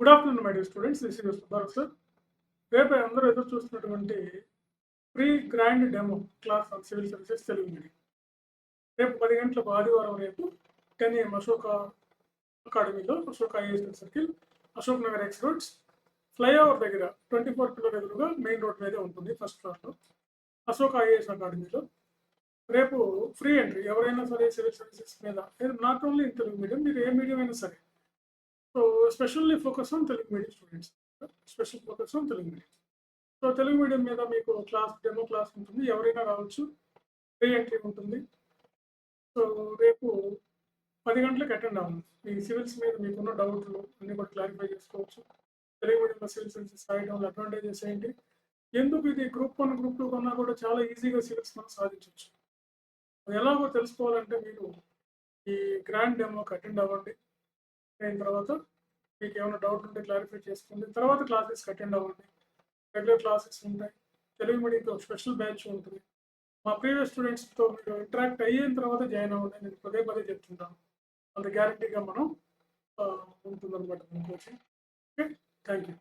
Good afternoon my dear students. This is Subbarao sir. రేపు అందరూ ఎదురు చూస్తున్నటువంటి pre grand demo class on civil services Telugu medium రేపు 10 గంటలకు ఆదివారం రేపు 10 AM అశోక అకాడమీలో Ashoka IAS circle Ashok Nagar X roads flyover దగ్గర 24 పిల్లర్ ఎదురుగా మెయిన్ రోడ్ మీదే ఉంటుంది ఫస్ట్ ఫ్లోర్లో అశోక ఐఏఎస్ అకాడమీలో. రేపు ఫ్రీ ఎంట్రీ, ఎవరైనా సరే సివిల్ సర్వీసెస్ మీద not only in Telugu medium, మీరు ఏ మీడియం అయినా సరే. So specially focus on Telugu medium students, special focus on Telugu medium. So Telugu medium మీద మీకు క్లాస్ డెమో క్లాస్ ఉంటుంది, ఎవరైనా రావచ్చు, ఫ్రీ ఎంట్రీ ఉంటుంది. సో రేపు 10 గంటలకు అటెండ్ అవ్వండి. మీ సివిల్స్ మీద మీకున్న డౌట్లు అన్నీ కూడా క్లారిఫై చేసుకోవచ్చు. తెలుగు మీడియంలో సివిల్ సర్వీసెస్ రాయడం వల్ల అడ్వాంటేజెస్ ఏంటి, ఎందుకు ఇది గ్రూప్ 1 గ్రూప్ 2 కన్నా కూడా చాలా ఈజీగా సివిల్స్ మనం సాధించవచ్చు, అది ఎలాగో తెలుసుకోవాలంటే మీరు ఈ గ్రాండ్ డెమోకి అటెండ్ అవ్వండి. అయిన తర్వాత మీకు ఏమైనా డౌట్ ఉంటే క్లారిఫై చేసుకోండి. తర్వాత క్లాసెస్కి అటెండ్ అవ్వండి. రెగ్యులర్ క్లాసెస్ ఉంటాయి. తెలుగు మీడియంతో స్పెషల్ బ్యాచ్ ఉంటుంది. మా ప్రీవియస్ స్టూడెంట్స్తో మీరు ఇంటరాక్ట్ అయిన తర్వాత జాయిన్ అవ్వండి. నేను పదే పదే చెప్తుంటాను, అంత గ్యారంటీగా మనం ఉంటుందన్నమాట మన కోచింగ్. Okay, thank you.